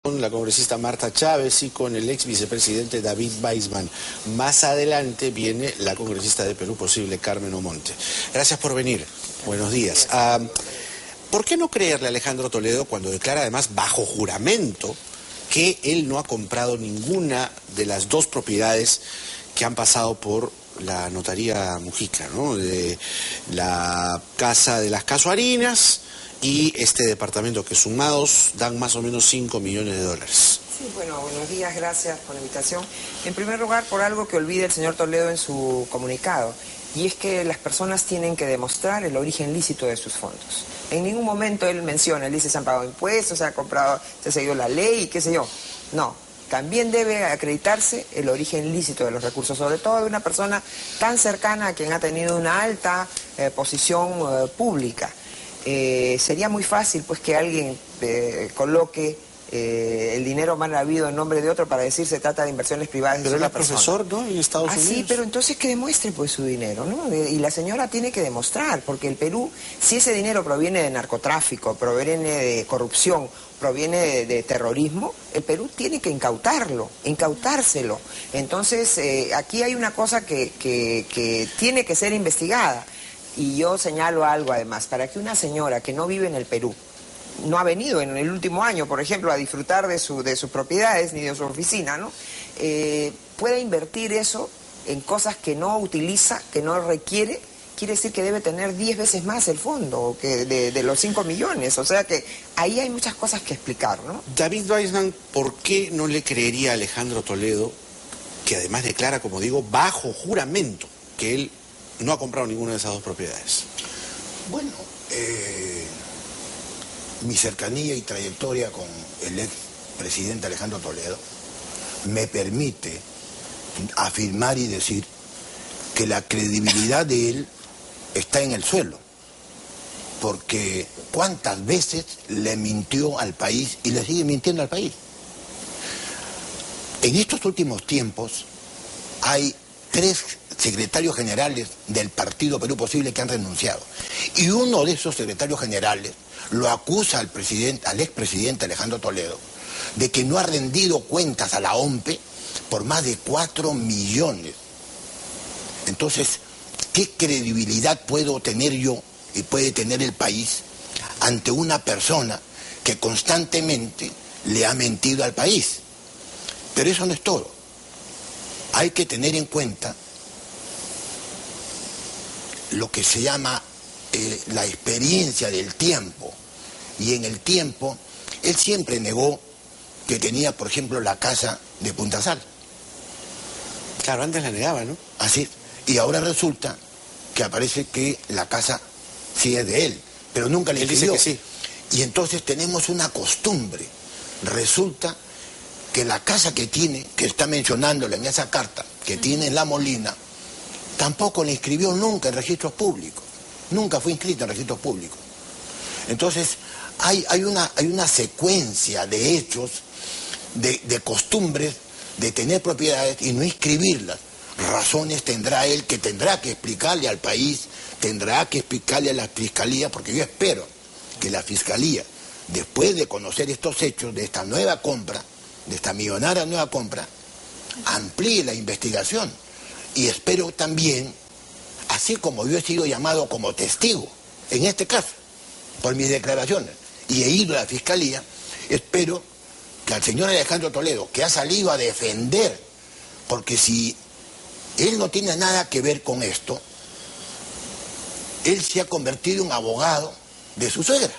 Con la congresista Marta Chávez y con el ex vicepresidente David Weissman. Más adelante viene la congresista de Perú Posible, Carmen Omonte. Gracias por venir. Buenos días. ¿Por qué no creerle a Alejandro Toledo cuando declara además bajo juramento que él no ha comprado ninguna de las dos propiedades que han pasado por la notaría Mujica, ¿no? De la Casa de las Casuarinas y este departamento que sumados dan más o menos 5 millones de dólares? Sí, bueno, buenos días, gracias por la invitación. En primer lugar, por algo que olvida el señor Toledo en su comunicado, y es que las personas tienen que demostrar el origen lícito de sus fondos. En ningún momento él menciona, él dice se han pagado impuestos, se ha comprado, se ha seguido la ley, qué sé yo. No, también debe acreditarse el origen lícito de los recursos, sobre todo de una persona tan cercana a quien ha tenido una alta posición pública. Sería muy fácil pues que alguien coloque el dinero mal habido en nombre de otro para decir se trata de inversiones privadas de otra persona. Pero él es profesor, ¿no? En Estados Unidos. Sí, pero entonces que demuestre pues su dinero, ¿no? Y la señora tiene que demostrar, porque el Perú, si ese dinero proviene de narcotráfico, proviene de corrupción, proviene de terrorismo, el Perú tiene que incautárselo. Entonces, aquí hay una cosa que tiene que ser investigada. Y yo señalo algo además, para que una señora que no vive en el Perú, no ha venido en el último año, por ejemplo, a disfrutar de sus propiedades ni de su oficina, ¿no? Pueda invertir eso en cosas que no utiliza, que no requiere, quiere decir que debe tener 10 veces más el fondo que de los 5 millones. O sea que ahí hay muchas cosas que explicar, ¿no? David Weissman, ¿por qué no le creería a Alejandro Toledo, que además declara, como digo, bajo juramento, que él no ha comprado ninguna de esas dos propiedades? Bueno, mi cercanía y trayectoria con el ex presidente Alejandro Toledo me permite afirmar y decir que la credibilidad de él está en el suelo, porque cuántas veces le mintió al país y le sigue mintiendo al país. En estos últimos tiempos hay 3 secretarios generales del partido Perú Posible que han renunciado, y uno de esos secretarios generales lo acusa al expresidente Alejandro Toledo de que no ha rendido cuentas a la OMPE por más de 4 millones. Entonces, ¿qué credibilidad puedo tener yo y puede tener el país ante una persona que constantemente le ha mentido al país? Pero eso no es todo. Hay que tener en cuenta lo que se llama la experiencia del tiempo. Y en el tiempo, él siempre negó que tenía, por ejemplo, la casa de Punta Sal. Claro, antes la negaba, ¿no? Así. Y ahora resulta que aparece que la casa sí es de él, pero nunca le escribió. Él dice que sí. Y entonces tenemos una costumbre. Resulta que la casa que tiene, que está mencionándola en esa carta, que tiene en La Molina, tampoco le inscribió nunca en registros públicos. Nunca fue inscrito en registros públicos. Entonces, hay una secuencia de hechos, de costumbres, de tener propiedades y no inscribirlas. Razones tendrá él que tendrá que explicarle al país, tendrá que explicarle a la Fiscalía, porque yo espero que la Fiscalía, después de conocer estos hechos de esta nueva compra, de esta millonaria nueva compra, amplíe la investigación. Y espero también, así como yo he sido llamado como testigo, en este caso, por mis declaraciones, y he ido a la Fiscalía, espero que al señor Alejandro Toledo, que ha salido a defender, porque si él no tiene nada que ver con esto, él se ha convertido en abogado de su suegra,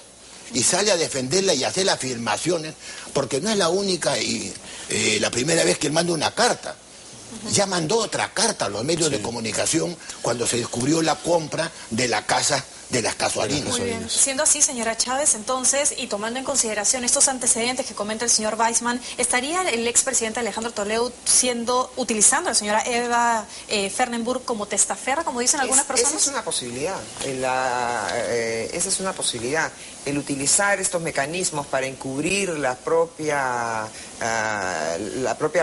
y sale a defenderla y a hacer afirmaciones, porque no es la única y la primera vez que él manda una carta. Ya mandó otra carta a los medios de comunicación cuando se descubrió la compra de la Casa de las Casuarinas. Muy bien. Siendo así, señora Chávez, entonces, y tomando en consideración estos antecedentes que comenta el señor Weissman, ¿estaría el expresidente Alejandro Toledo utilizando a la señora Eva Fernenburg como testaferra, como dicen algunas personas? Esa es una posibilidad. Esa es una posibilidad. El utilizar estos mecanismos para encubrir la propia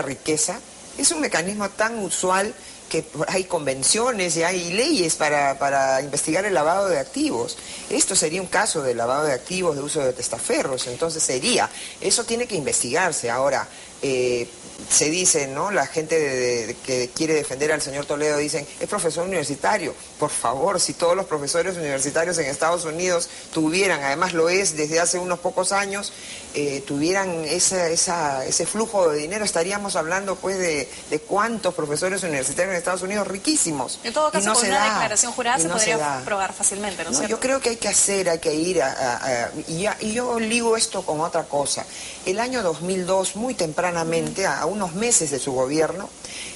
riqueza Es un mecanismo tan usual que hay convenciones y hay leyes para investigar el lavado de activos. Esto sería un caso de lavado de activos, de uso de testaferros, entonces eso tiene que investigarse. Ahora, se dice, ¿no? La gente que quiere defender al señor Toledo dicen, es profesor universitario. Por favor, si todos los profesores universitarios en Estados Unidos tuvieran, además lo es desde hace unos pocos años, tuvieran ese flujo de dinero, estaríamos hablando pues de cuántos profesores universitarios en Estados Unidos riquísimos. En todo caso, con una declaración jurada se podría probar fácilmente, ¿no es cierto? Yo creo que hay que ir y yo ligo esto con otra cosa. El año 2002, muy tempranamente, a unos meses de su gobierno,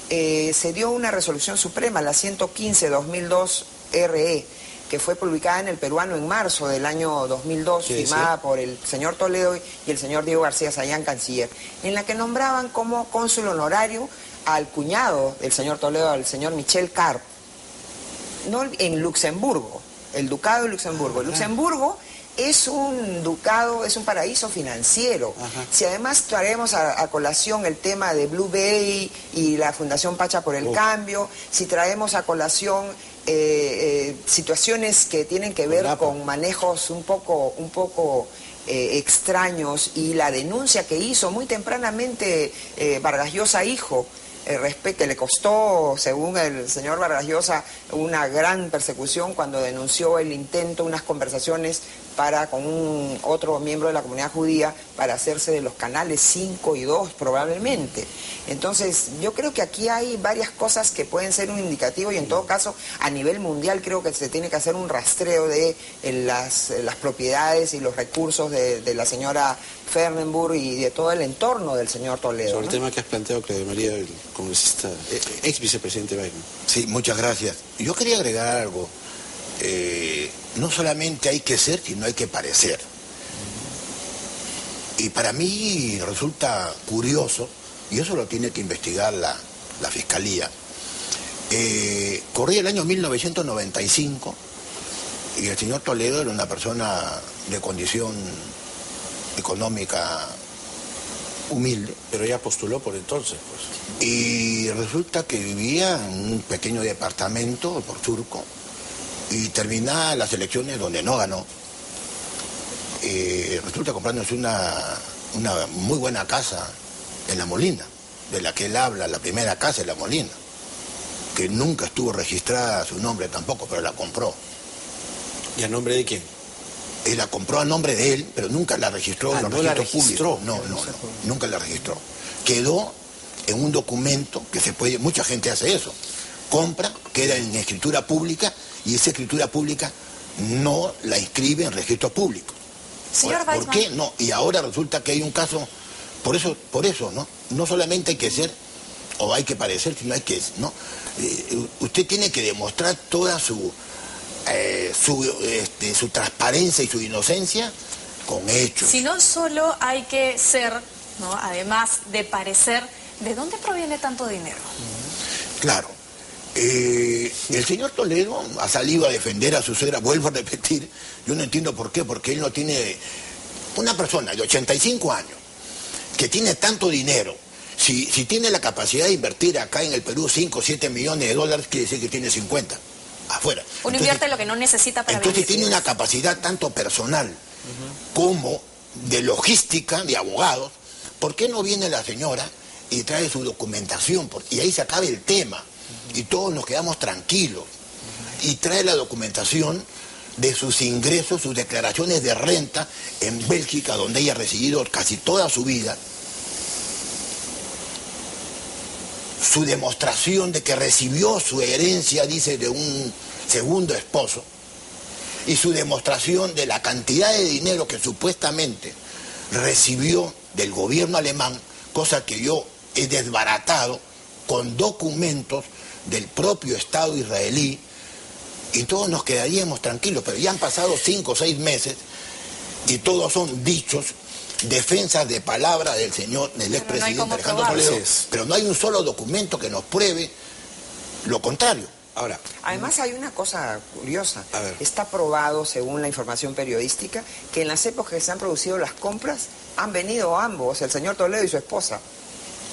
se dio una resolución suprema, la 115-2002 RE, que fue publicada en El Peruano en marzo del año 2002, firmada por el señor Toledo y el señor Diego García Sayán, canciller, en la que nombraban como cónsul honorario al cuñado del señor Toledo, al señor Michel Carp, no, en Luxemburgo, el ducado de Luxemburgo. Luxemburgo es un ducado, es un paraíso financiero. Si además traemos a colación el tema de Blue Bay y la Fundación Pacha por el Cambio, si traemos a colación situaciones que tienen que ver con manejos un poco extraños, y la denuncia que hizo muy tempranamente Vargas Llosa hijo, que le costó, según el señor Vargas Llosa, una gran persecución cuando denunció el intento, unas conversaciones con otro miembro de la comunidad judía para hacerse de los canales 5 y 2 probablemente. Entonces yo creo que aquí hay varias cosas que pueden ser un indicativo, y en todo caso a nivel mundial creo que se tiene que hacer un rastreo de las propiedades y los recursos de la señora Fernenburg y de todo el entorno del señor Toledo. Sobre el tema que has planteado, Claudia María, el congresista, ex vicepresidente Weisman. Sí, muchas gracias. Yo quería agregar algo. No solamente hay que ser, sino hay que parecer. Y para mí resulta curioso, y eso lo tiene que investigar la Fiscalía. Corría el año 1995 y el señor Toledo era una persona de condición económica humilde. Pero ella postuló por entonces, pues. Y resulta que vivía en un pequeño departamento por Surco y terminaba las elecciones donde no ganó. Resulta comprándose una muy buena casa en La Molina, de la que él habla, la primera casa en La Molina, que nunca estuvo registrada a su nombre tampoco, pero la compró. ¿Y a nombre de quién? Él la compró a nombre de él, pero nunca la registró en los registros públicos. No, nunca la registró. Quedó en un documento que se puede, mucha gente hace eso, compra, queda en escritura pública, y esa escritura pública no la inscribe en registros públicos. Señor ¿Por Weisman. qué? No, y ahora resulta que hay un caso, por eso, ¿no? No solamente hay que ser, o hay que parecer, sino hay que, ¿no? Usted tiene que demostrar toda su transparencia y su inocencia con hechos. Si no solo hay que ser, ¿no? Además de parecer, ¿de dónde proviene tanto dinero? Claro. El señor Toledo ha salido a defender a su suegra, vuelvo a repetir, yo no entiendo por qué, porque él no tiene, una persona de 85 años que tiene tanto dinero, si tiene la capacidad de invertir acá en el Perú 5 o 7 millones de dólares, quiere decir que tiene 50 afuera. Uno invierte lo que no necesita para vivir. Entonces tiene una capacidad tanto personal como de logística, de abogados. ¿Por qué no viene la señora y trae su documentación? Y ahí se acaba el tema. Y todos nos quedamos tranquilos. Y trae la documentación de sus ingresos, sus declaraciones de renta en Bélgica, donde ella ha residido casi toda su vida. Su demostración de que recibió su herencia, dice, de un segundo esposo. Y su demostración de la cantidad de dinero que supuestamente recibió del gobierno alemán, cosa que yo he desbaratado con documentos del propio Estado israelí, y todos nos quedaríamos tranquilos, pero ya han pasado 5 o 6 meses y todos son dichos, defensas de palabra del señor, del expresidente Alejandro Toledo, pero no hay un solo documento que nos pruebe lo contrario. Ahora, además hay una cosa curiosa, está probado, según la información periodística, que en las épocas que se han producido las compras han venido ambos, el señor Toledo y su esposa.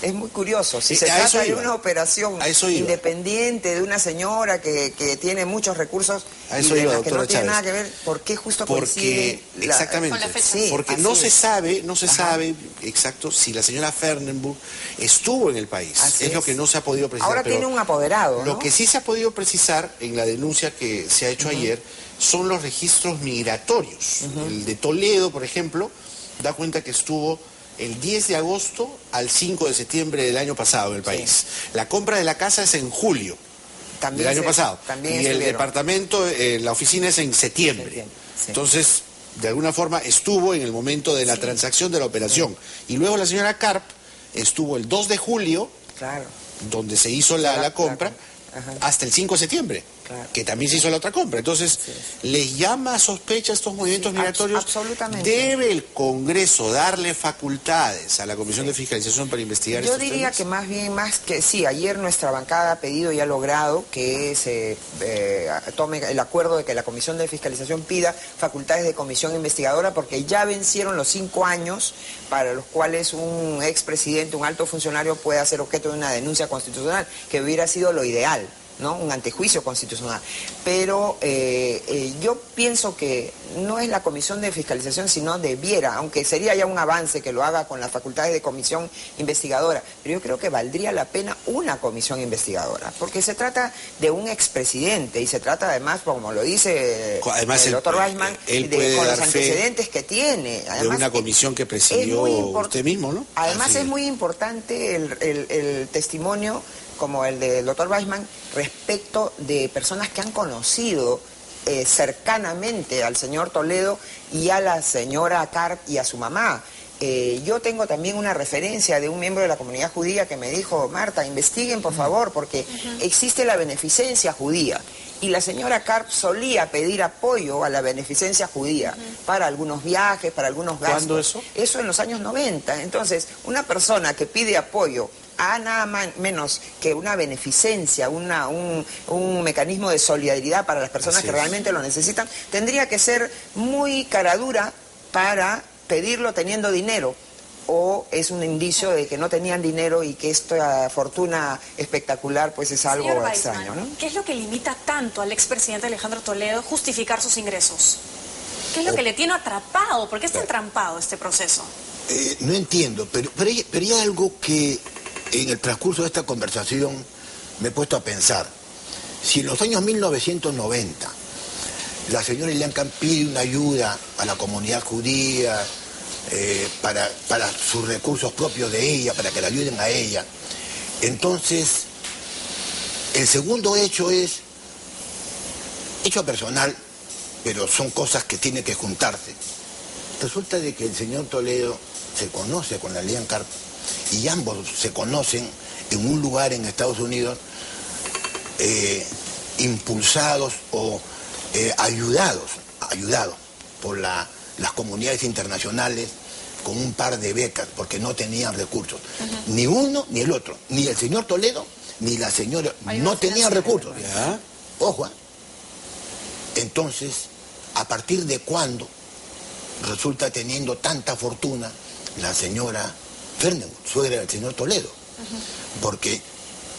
Es muy curioso. Si se a eso trata de iba. una operación A eso iba. independiente de una señora que tiene muchos recursos A eso y de iba, las que no doctora tiene Chávez. nada que ver, ¿por qué justo Porque, coincide exactamente, con la fecha? Sí, porque así no es. se sabe Ajá. exacto si la señora Fernenburg estuvo en el país. Así Es lo que no se ha podido precisar. Ahora pero tiene un apoderado, Lo ¿no? que sí se ha podido precisar en la denuncia que se ha hecho ayer son los registros migratorios. El de Toledo, por ejemplo, da cuenta que estuvo el 10 de agosto al 5 de septiembre del año pasado en el país. La compra de la casa es en julio También del año pasado. también Y el estuvieron. departamento, la oficina es en septiembre. Sí. Entonces, de alguna forma estuvo en el momento de la transacción de la operación. Y luego la señora Karp estuvo el 2 de julio, Claro, donde se hizo la compra, Ajá. hasta el 5 de septiembre, Claro. que también se hizo la otra compra. Entonces, ¿les llama a sospecha estos movimientos Sí, migratorios? absolutamente. ¿Debe el Congreso darle facultades a la Comisión de Fiscalización para investigar yo estos diría temas? que más que sí, ayer nuestra bancada ha pedido y ha logrado que se tome el acuerdo de que la Comisión de Fiscalización pida facultades de comisión investigadora porque ya vencieron los 5 años para los cuales un expresidente, un alto funcionario puede ser objeto de una denuncia constitucional, que hubiera sido lo ideal, ¿no? Un antejuicio constitucional. Pero yo pienso que no es la Comisión de Fiscalización, sino debiera, aunque sería ya un avance que lo haga con las facultades de comisión investigadora, pero yo creo que valdría la pena una comisión investigadora, porque se trata de un expresidente y se trata además, como lo dice Además, el doctor Weissman, él puede con los dar fe antecedentes que tiene. Además, de una comisión que presidió usted mismo, ¿no? Además Así es muy importante el testimonio como el del doctor Weissman respecto de personas que han conocido cercanamente al señor Toledo y a la señora Karp y a su mamá. Yo tengo también una referencia de un miembro de la comunidad judía que me dijo, Marta, investiguen por favor, porque existe la beneficencia judía. Y la señora Karp solía pedir apoyo a la beneficencia judía para algunos viajes, para algunos gastos. ¿Cuándo eso? Eso en los años 90. Entonces, una persona que pide apoyo a nada menos que una beneficencia, un mecanismo de solidaridad para las personas Así que es. realmente lo necesitan, tendría que ser muy caradura para pedirlo teniendo dinero. O es un indicio de que no tenían dinero y que esta fortuna espectacular pues es algo Señor extraño, Weissman, ¿no? ¿qué es lo que limita tanto al expresidente Alejandro Toledo justificar sus ingresos? ¿Qué es lo que le tiene atrapado? ¿Por qué está entrampado este proceso? No entiendo, pero hay algo que en el transcurso de esta conversación me he puesto a pensar. Si en los años 1990 la señora Elian Karp pide una ayuda a la comunidad judía para sus recursos propios de ella, para que la ayuden a ella, entonces el segundo hecho es hecho personal, pero son cosas que tienen que juntarse. Resulta de que el señor Toledo se conoce con la Elian Karp y ambos se conocen en un lugar en Estados Unidos impulsados o ayudados por las comunidades internacionales con un par de becas porque no tenían recursos. Ni uno ni el otro, ni el señor Toledo ni la señora no tenían recursos. ¿Ya? Ojo, entonces, ¿a partir de cuándo resulta teniendo tanta fortuna la señora Fernenburg, suegra del señor Toledo? Porque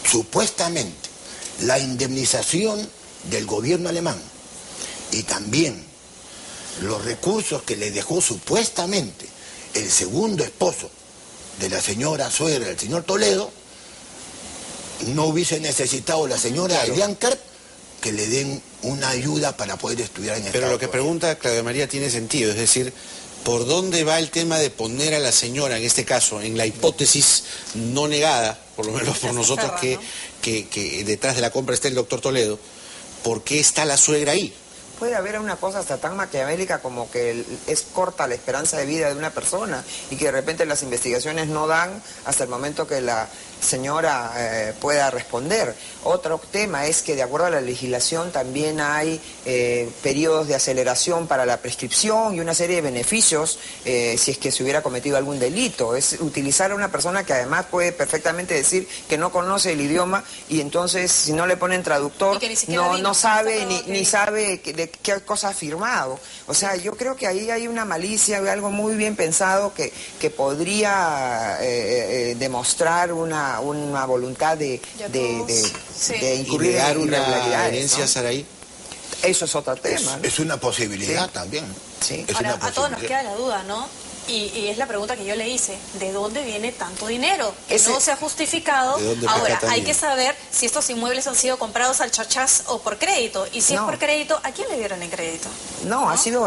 supuestamente la indemnización del gobierno alemán y también los recursos que le dejó supuestamente el segundo esposo de la señora suegra del señor Toledo, no hubiese necesitado la señora Elian Karp que le den una ayuda para poder estudiar en Estados Pero lo que Unidos. pregunta Claudia María tiene sentido, es decir, ¿por dónde va el tema de poner a la señora, en este caso, en la hipótesis no negada, por lo menos por nosotros, que detrás de la compra está el doctor Toledo? ¿Por qué está la suegra ahí? Puede haber una cosa hasta tan maquiavélica como que es corta la esperanza de vida de una persona y que de repente las investigaciones no dan hasta el momento que la señora pueda responder. Otro tema es que de acuerdo a la legislación también hay periodos de aceleración para la prescripción y una serie de beneficios si es que se hubiera cometido algún delito. Es utilizar a una persona que además puede perfectamente decir que no conoce el idioma y entonces si no le ponen traductor no sabe ni sabe de qué cosa ha firmado. O sea, yo creo que ahí hay una malicia, algo muy bien pensado que podría demostrar una voluntad de incurrir ¿Y negar en una irregularidades, herencia ¿no? a Saraí? Eso es otro tema, ¿no? Es una posibilidad Sí. también. Sí. Es Ahora, una a todos nos posibilidad. queda la duda, ¿no? Y es la pregunta que yo le hice, ¿de dónde viene tanto dinero? Que Ese- no se ha justificado. ¿De dónde Ahora, pesca hay también? que saber si estos inmuebles han sido comprados al chachás o por crédito. Y si No. es por crédito, ¿a quién le dieron el crédito? No, ha sido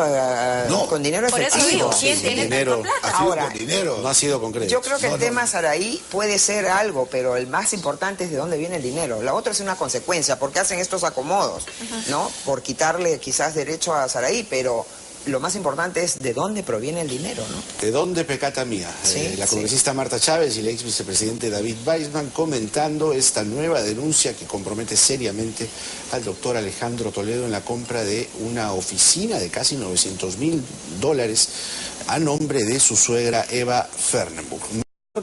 No. con dinero Por eso efectivo. digo, ¿quién sí, tiene dinero. tanta plata? Ha sido Ahora, con dinero. No ha sido con crédito. Yo creo que No, el no. tema Saraí puede ser algo, pero el más importante es de dónde viene el dinero. La otra es una consecuencia, porque hacen estos acomodos, ¿no? Por quitarle quizás derecho a Saraí, pero lo más importante es de dónde proviene el dinero, ¿no? ¿De dónde pecata mía? Sí, La sí. congresista Marta Chávez y el ex vicepresidente David Weisman comentando esta nueva denuncia que compromete seriamente al doctor Alejandro Toledo en la compra de una oficina de casi $900.000 a nombre de su suegra Eva Fernenburg.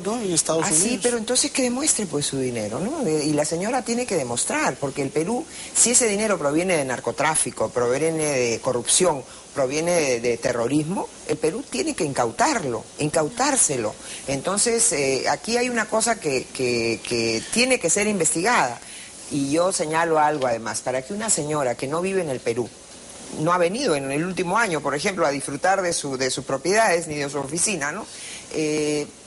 ¿No? En Estados Unidos. Sí, pero entonces que demuestre pues su dinero, ¿no? Y la señora tiene que demostrar, porque el Perú, si ese dinero proviene de narcotráfico, proviene de corrupción, proviene de terrorismo, el Perú tiene que incautárselo. Entonces, aquí hay una cosa que tiene que ser investigada. Y yo señalo algo además, para que una señora que no vive en el Perú, no ha venido en el último año, por ejemplo, a disfrutar de sus propiedades ni de su oficina, ¿no?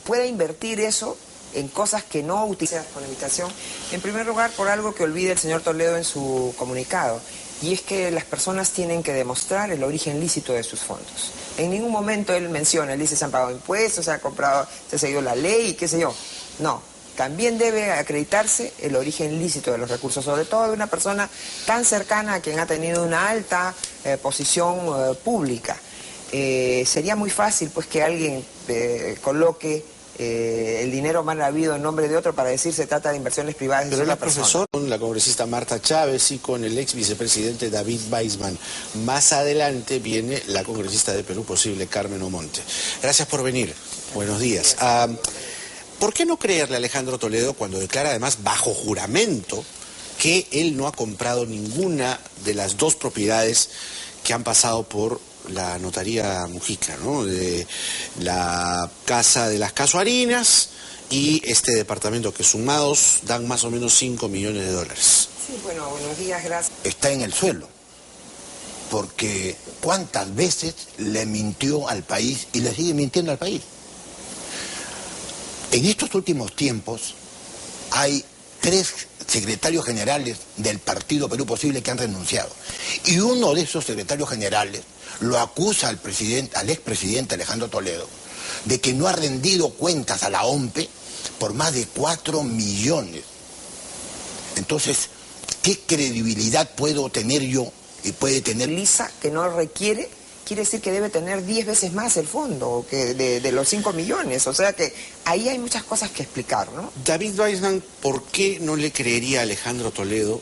Pueda invertir eso en cosas que no utiliza con invitación. En primer lugar, por algo que olvida el señor Toledo en su comunicado, y es que las personas tienen que demostrar el origen lícito de sus fondos. En ningún momento él menciona, él dice se han pagado impuestos, se ha comprado, se ha seguido la ley, qué sé yo. No. También debe acreditarse el origen lícito de los recursos, sobre todo de una persona tan cercana a quien ha tenido una alta posición pública. Sería muy fácil pues que alguien coloque el dinero mal habido en nombre de otro para decir se trata de inversiones privadas de Pero una la persona. profesora, con la congresista Marta Chávez y con el ex vicepresidente David Weisman. Más adelante viene la congresista de Perú Posible, Carmen Omonte. Gracias por venir. Buenos días. ¿Por qué no creerle a Alejandro Toledo cuando declara además bajo juramento que él no ha comprado ninguna de las dos propiedades que han pasado por la notaría Mujica, ¿no? De la Casa de las Casuarinas y este departamento que sumados dan más o menos $5 millones? Sí, bueno, buenos días, gracias. Está en el suelo. Porque cuántas veces le mintió al país y le sigue mintiendo al país. En estos últimos tiempos hay 3 secretarios generales del Partido Perú Posible que han renunciado. Y uno de esos secretarios generales lo acusa al expresidente Alejandro Toledo de que no ha rendido cuentas a la OMPE por más de 4 millones. Entonces, ¿qué credibilidad puedo tener yo y puede tener Lisa, que no requiere, quiere decir que debe tener 10 veces más el fondo que de los 5 millones. O sea que ahí hay muchas cosas que explicar, ¿no? David Weisman, ¿por qué no le creería a Alejandro Toledo,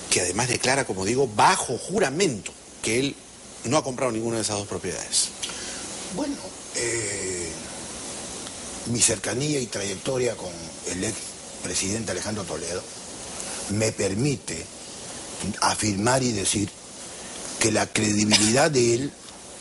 que además declara, como digo, bajo juramento, que él no ha comprado ninguna de esas dos propiedades? Bueno, mi cercanía y trayectoria con el ex presidente Alejandro Toledo me permite afirmar y decir que la credibilidad de él